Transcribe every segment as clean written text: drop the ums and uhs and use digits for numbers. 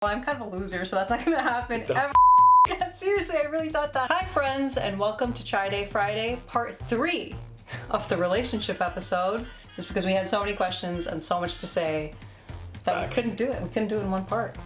I'm kind of a loser, so that's not gonna happen ever. Yeah, seriously, I really thought that. Hi friends, and welcome to Try Day Friday, part 3 of the relationship episode. Just because we had so many questions and so much to say that we couldn't do it. We couldn't do it in one part.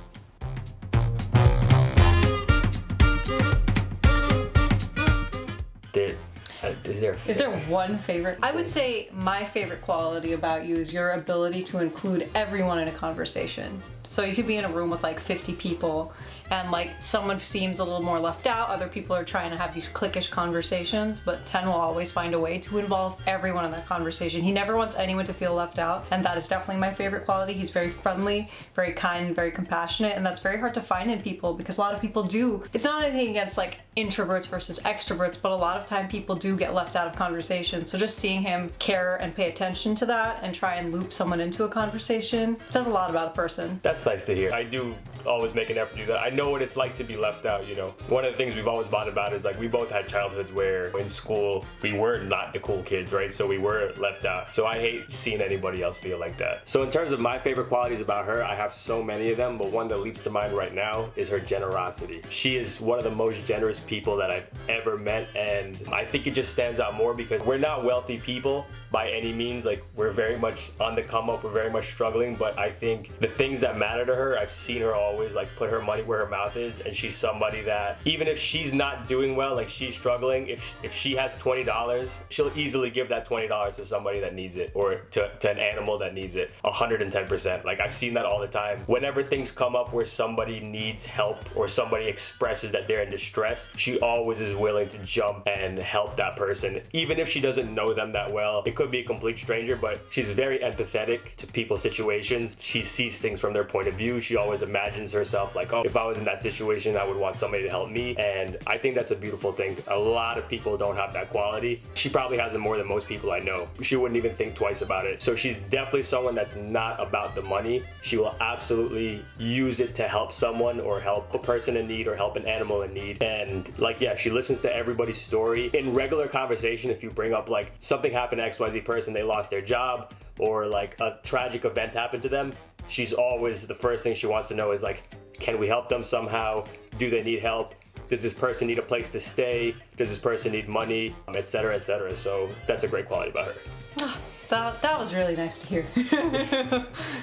Is there one favorite? I would say my favorite quality about you is your ability to include everyone in a conversation. So you could be in a room with like 50 people and like someone seems a little more left out, other people are trying to have these cliquish conversations, but Tenn will always find a way to involve everyone in that conversation. He never wants anyone to feel left out, and that is definitely my favorite quality. He's very friendly, very kind, very compassionate, and that's very hard to find in people because a lot of people do. It's not anything against like introverts versus extroverts, but a lot of time people do get left out of conversations. So just seeing him care and pay attention to that and try and loop someone into a conversation says a lot about a person. That's nice to hear. I do always make an effort to do that. I know what it's like to be left out, you know. One of the things we've always bonded about is like we both had childhoods where in school we were not the cool kids, right? So we were left out. So I hate seeing anybody else feel like that. So in terms of my favorite qualities about her, I have so many of them, but one that leaps to mind right now is her generosity. She is one of the most generous people that I've ever met, and I think it just stands out more because we're not wealthy people by any means. Like, we're very much on the come up, we're very much struggling, but I think the things that matter to her, I've seen her always like put her money where her mouth is, and she's somebody that even if she's not doing well, like she's struggling, if she has $20, she'll easily give that $20 to somebody that needs it, or to an animal that needs it. 110%. Like, I've seen that all the time. Whenever things come up where somebody needs help or somebody expresses that they're in distress, she always is willing to jump and help that person, even if she doesn't know them that well. It could be a complete stranger, but she's very empathetic to people's situations. She sees things from their point of view. She always imagines herself like, oh, if I was in that situation, I would want somebody to help me. And I think that's a beautiful thing. A lot of people don't have that quality. She probably has it more than most people I know. She wouldn't even think twice about it. So she's definitely someone that's not about the money. She will absolutely use it to help someone or help a person in need or help an animal in need. And like, yeah, she listens to everybody's story. In regular conversation, if you bring up like something happened to XYZ person, they lost their job, or like a tragic event happened to them, she's always, the first thing she wants to know is like, can we help them somehow? Do they need help? Does this person need a place to stay? Does this person need money? Etc., etc. So that's a great quality about her. Oh, that was really nice to hear.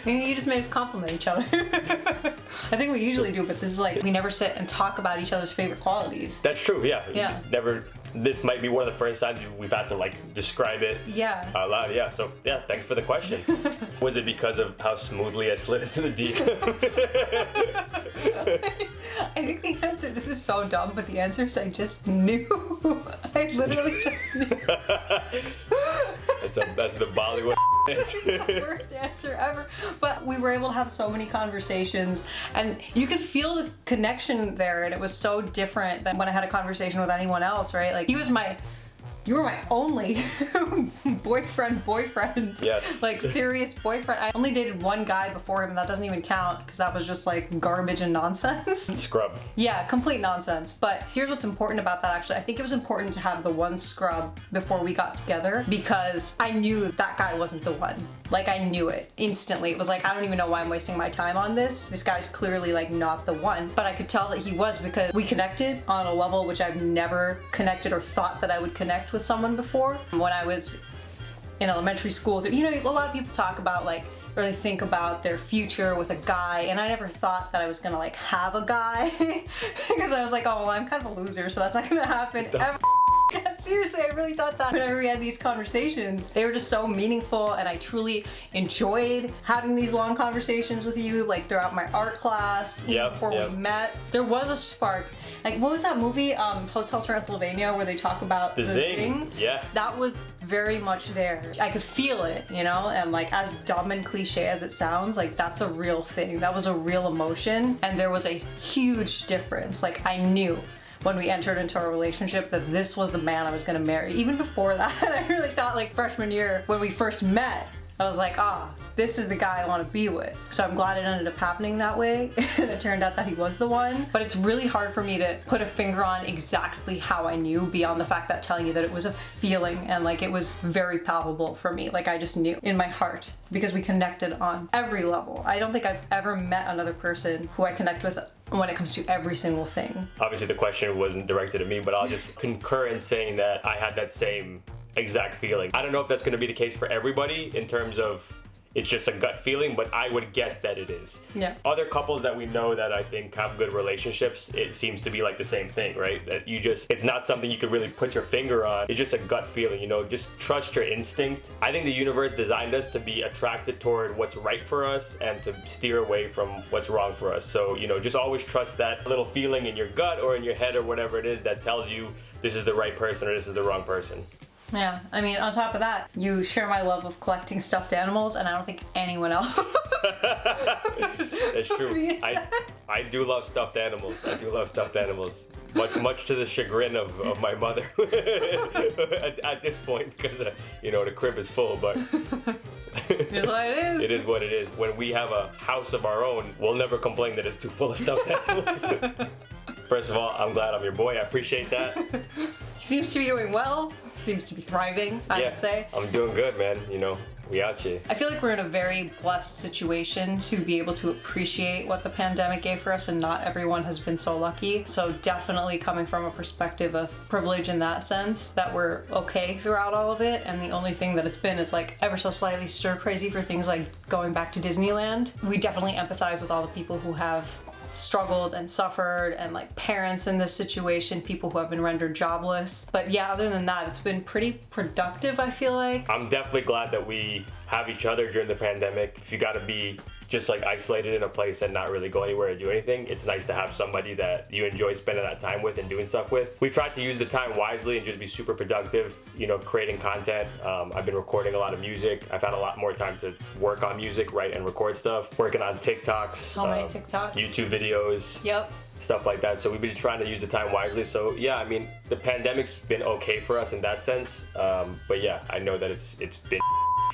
You just made us compliment each other. I think we usually do, but this is like, we never sit and talk about each other's favorite qualities. That's true, yeah. Yeah. Never. This might be one of the first times we've had to like describe it out loud. Yeah, so yeah, thanks for the question. Was it because of how smoothly I slid into the deep? I think the answer, this is so dumb, but the answer is I just knew. I literally just knew. That's the Bollywood answer. It's the worst answer ever. But we were able to have so many conversations, and you could feel the connection there, and it was so different than when I had a conversation with anyone else, right? Like, you were my only boyfriend. Yes. Like, serious boyfriend. I only dated one guy before him, and that doesn't even count because that was just like garbage and nonsense. Scrub. Yeah, complete nonsense. But here's what's important about that, actually. I think it was important to have the one scrub before we got together because I knew that guy wasn't the one. Like, I knew it instantly. It was like, I don't even know why I'm wasting my time on this. This guy's clearly like not the one. But I could tell that he was because we connected on a level which I've never connected or thought that I would connect with someone before. When I was in elementary school, you know, a lot of people talk about like, or they think about their future with a guy, and I never thought that I was gonna like have a guy because I was like, oh, well, I'm kind of a loser, so that's not gonna happen ever. Yeah, seriously, I really thought that whenever we had these conversations, they were just so meaningful, and I truly enjoyed having these long conversations with you, like throughout my art class, before we met. There was a spark. Like, what was that movie, Hotel Transylvania, where they talk about the Zing? Yeah. That was very much there. I could feel it, you know, and like, as dumb and cliche as it sounds, like, that's a real thing. That was a real emotion, and there was a huge difference. Like, I knew when we entered into our relationship that this was the man I was gonna marry. Even before that, I really thought, like, freshman year when we first met, I was like, this is the guy I want to be with. So I'm glad it ended up happening that way. And it turned out that he was the one. But it's really hard for me to put a finger on exactly how I knew, beyond the fact that telling you that it was a feeling, and like it was very palpable for me. Like I just knew in my heart, because we connected on every level. I don't think I've ever met another person who I connect with when it comes to every single thing. Obviously the question wasn't directed at me, but I'll just concur in saying that I had that same exact feeling. I don't know if that's going to be the case for everybody in terms of it's just a gut feeling, but I would guess that it is. Yeah. Other couples that we know that I think have good relationships, it seems to be like the same thing, right? That it's not something you could really put your finger on. It's just a gut feeling, just trust your instinct. I think the universe designed us to be attracted toward what's right for us and to steer away from what's wrong for us. So, just always trust that little feeling in your gut or in your head or whatever it is that tells you this is the right person or this is the wrong person. Yeah, I mean, on top of that, you share my love of collecting stuffed animals, and I don't think anyone else. That's true. I do love stuffed animals. Much to the chagrin of my mother at this point, because the crib is full, but it is what it is. It is what it is. When we have a house of our own, we'll never complain that it's too full of stuffed animals. First of all, I'm glad I'm your boy. I appreciate that. He seems to be doing well. Seems to be thriving, I would say. I'm doing good, man. We out here. I feel like we're in a very blessed situation to be able to appreciate what the pandemic gave for us, and not everyone has been so lucky. So definitely coming from a perspective of privilege in that sense, that we're okay throughout all of it. And the only thing that it's been is like ever so slightly stir crazy for things like going back to Disneyland. We definitely empathize with all the people who have struggled and suffered, and like parents in this situation, people who have been rendered jobless. But yeah, other than that, it's been pretty productive, I feel like. I'm definitely glad that we have each other during the pandemic. If you gotta be just like isolated in a place and not really go anywhere or do anything, it's nice to have somebody that you enjoy spending that time with and doing stuff with. We've tried to use the time wisely and just be super productive, creating content. I've been recording a lot of music. I've had a lot more time to work on music, write and record stuff, working on TikToks. So many TikToks. YouTube videos. Yep. Stuff like that. So we've been trying to use the time wisely. So yeah, I mean, the pandemic's been okay for us in that sense. But yeah, I know that it's been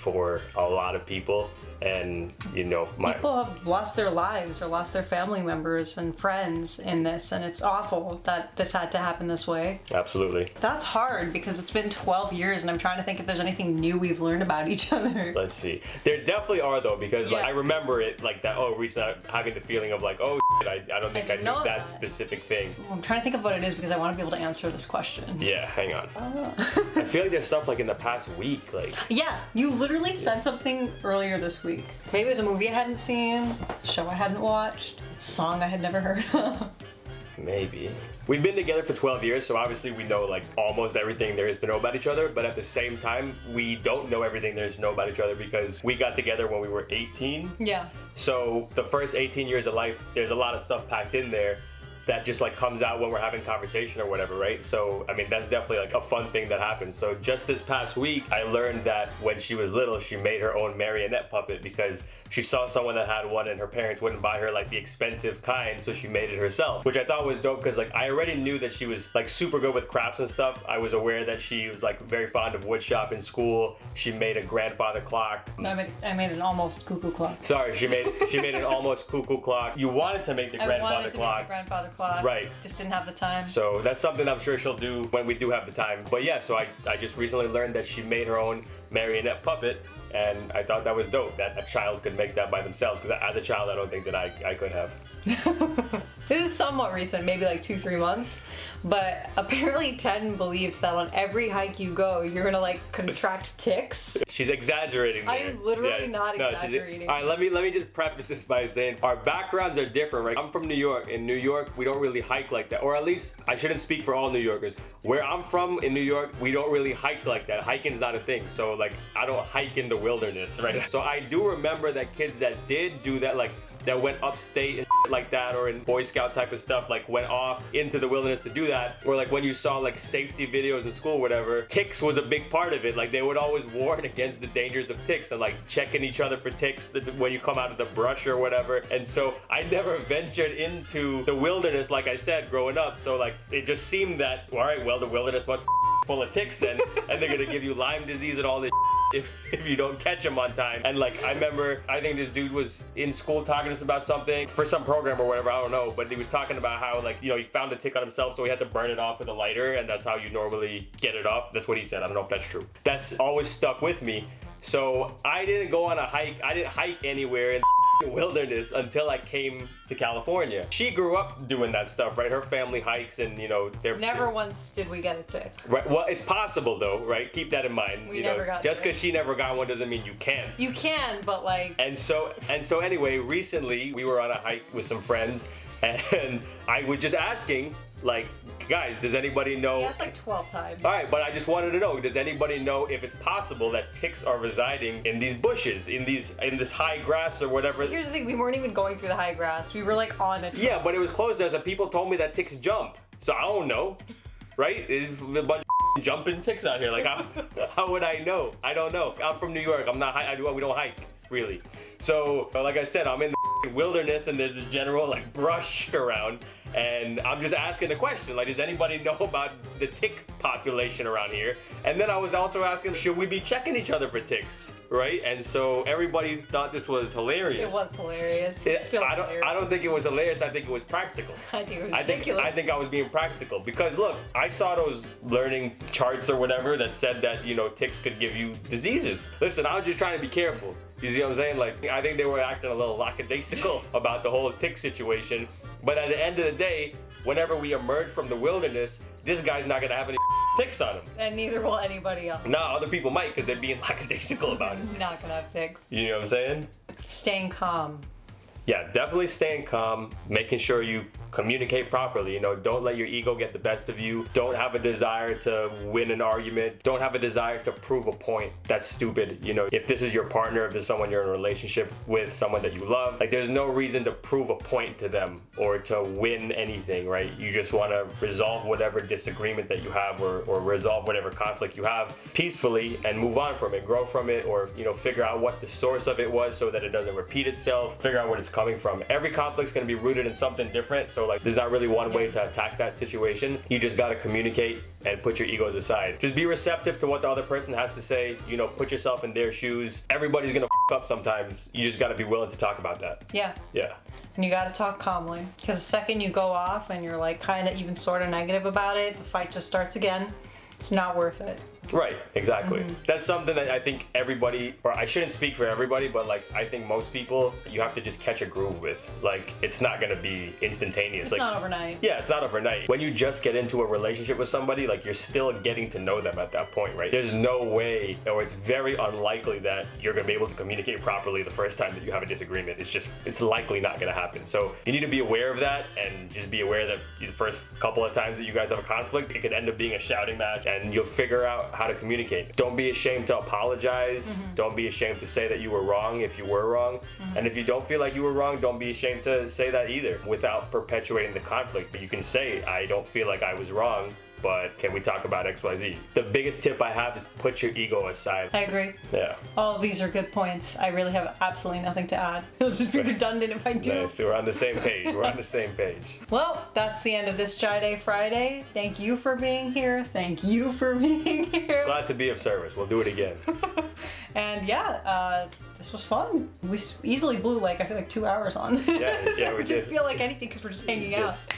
for a lot of people. And people have lost their lives or lost their family members and friends in this, and it's awful that this had to happen this way. Absolutely. That's hard, because it's been 12 years and I'm trying to think if there's anything new we've learned about each other. Let's see. There definitely are, though, because I remember it like that. Recently having the feeling of like, I don't think I knew that specific thing. I'm trying to think of what it is, because I want to be able to answer this question. Yeah, hang on. I feel like there's stuff like in the past week, like. Yeah, you literally said something earlier this week. Maybe it was a movie I hadn't seen, show I hadn't watched, song I had never heard of. Maybe. We've been together for 12 years, so obviously we know like almost everything there is to know about each other, but at the same time, we don't know everything there is to know about each other, because we got together when we were 18. Yeah. So the first 18 years of life, there's a lot of stuff packed in there that just like comes out when we're having conversation or whatever, right? So, I mean, that's definitely like a fun thing that happens. So just this past week, I learned that when she was little, she made her own marionette puppet because she saw someone that had one and her parents wouldn't buy her like the expensive kind, so she made it herself, which I thought was dope because like I already knew that she was like super good with crafts and stuff. I was aware that she was like very fond of wood shop in school. She made a grandfather clock. I made an almost cuckoo clock. Sorry, she made an almost cuckoo clock. You wanted to make the grandfather clock. Make the grandfather clock. Right. Just didn't have the time. So that's something I'm sure she'll do when we do have the time. But yeah, so I just recently learned that she made her own marionette puppet, and I thought that was dope that a child could make that by themselves, because as a child I don't think that I could have. This is somewhat recent, maybe like 2-3 months, but apparently Tenn believes that on every hike you go, you're gonna like contract ticks. She's exaggerating there. I am literally not exaggerating. All right, let me just preface this by saying our backgrounds are different, right? I'm from New York. In New York, we don't really hike like that, or at least I shouldn't speak for all New Yorkers. Where I'm from in New York, we don't really hike like that. Hiking's not a thing, so like I don't hike in the wilderness, right? So I do remember that kids that did do that, like that went upstate and like that, or in Boy Scout type of stuff, like went off into the wilderness to do that, or like when you saw like safety videos in school, whatever, ticks was a big part of it. Like they would always warn against the dangers of ticks and like checking each other for ticks when you come out of the brush or whatever. And so I never ventured into the wilderness, like I said, growing up. So like it just seemed that, all right, well, the wilderness must full of ticks then, and they're gonna give you Lyme disease and all this if you don't catch them on time. And like, I remember, I think this dude was in school talking to us about something for some program or whatever, I don't know, but he was talking about how, like, you know, he found a tick on himself, so he had to burn it off with a lighter, and that's how you normally get it off. That's what he said. I don't know if that's true. That's always stuck with me. So I didn't go on a hike. I didn't hike anywhere in the wilderness until I came to California. She grew up doing that stuff, right? Her family hikes, and you know, they're Never once did we get a tick. right. Well, it's possible though, right? Keep that in mind. We you never know, got just because ticks. she never got one doesn't mean you can't. You can, but like. And so anyway, recently we were on a hike with some friends, and I was just asking, like, guys, does anybody know? That's like 12 times. All right, but I just wanted to know, does anybody know if it's possible that ticks are residing in these bushes, in this high grass or whatever? Here's the thing, we weren't even going through the high grass. We were like on a Yeah, but it was closed there, so people told me that ticks jump. So I don't know, right? There's a bunch of jumping ticks out here. Like, how would I know? I don't know. I'm from New York. I'm not. We don't hike really. So, like I said, I'm in the wilderness, and there's a general like brush around, and I'm just asking the question, like, does anybody know about the tick population around here? And then I was also asking, should we be checking each other for ticks, right? And so everybody thought this was hilarious. It was hilarious. It's still hilarious. I don't think it was hilarious. I think it was practical. I think it was ridiculous. I think I was being practical because look, I saw those learning charts or whatever that said that, you know, ticks could give you diseases. Listen, I was just trying to be careful. You see what I'm saying? Like, I think they were acting a little lackadaisical about the whole tick situation. But at the end of the day, whenever we emerge from the wilderness, this guy's not gonna have any ticks on him. And neither will anybody else. No, other people might because they're being lackadaisical about it. You're not gonna have ticks. You know what I'm saying? Staying calm. Yeah, definitely staying calm, making sure you communicate properly. You know, don't let your ego get the best of you. Don't have a desire to win an argument. Don't have a desire to prove a point. That's stupid. You know, if this is your partner, if this is someone you're in a relationship with, someone that you love, like, there's no reason to prove a point to them or to win anything, right? You just want to resolve whatever disagreement that you have, or resolve whatever conflict you have peacefully and move on from it, grow from it, or, you know, figure out what the source of it was so that it doesn't repeat itself, figure out where it's coming from. Every conflict's going to be rooted in something different. So like, there's not really one way to attack that situation. You just got to communicate and put your egos aside. Just be receptive to what the other person has to say. You know, put yourself in their shoes. Everybody's gonna up sometimes. You just got to be willing to talk about that. Yeah. Yeah. And you got to talk calmly. Because the second you go off and you're like kind of even sort of negative about it, the fight just starts again. It's not worth it. Right, exactly. That's something that I think everybody, or I shouldn't speak for everybody, but like, I think most people, you have to just catch a groove with. Like, it's not gonna be instantaneous. It's like, not overnight. Yeah, it's not overnight. When you just get into a relationship with somebody, like, you're still getting to know them at that point, right? There's no way, or it's very unlikely that you're gonna be able to communicate properly the first time that you have a disagreement. It's likely not gonna happen. So you need to be aware of that, and just be aware that the first couple of times that you guys have a conflict, it could end up being a shouting match, and you'll figure out how to communicate. Don't be ashamed to apologize. Don't be ashamed to say that you were wrong if you were wrong. And if you don't feel like you were wrong, don't be ashamed to say that either without perpetuating the conflict. But you can say, I don't feel like I was wrong, but can we talk about XYZ? The biggest tip I have is put your ego aside. I agree. Yeah. All of these are good points. I really have absolutely nothing to add. It'll just be redundant if I do. Nice. So we're on the same page. We're on the same page. Well, that's the end of this Chai Day Friday. Thank you for being here. Thank you for being here. Glad to be of service. We'll do it again. And yeah, this was fun. We easily blew, like, I feel like 2 hours on this. Yeah, we It did. didn't feel like anything because we're just hanging out. Just-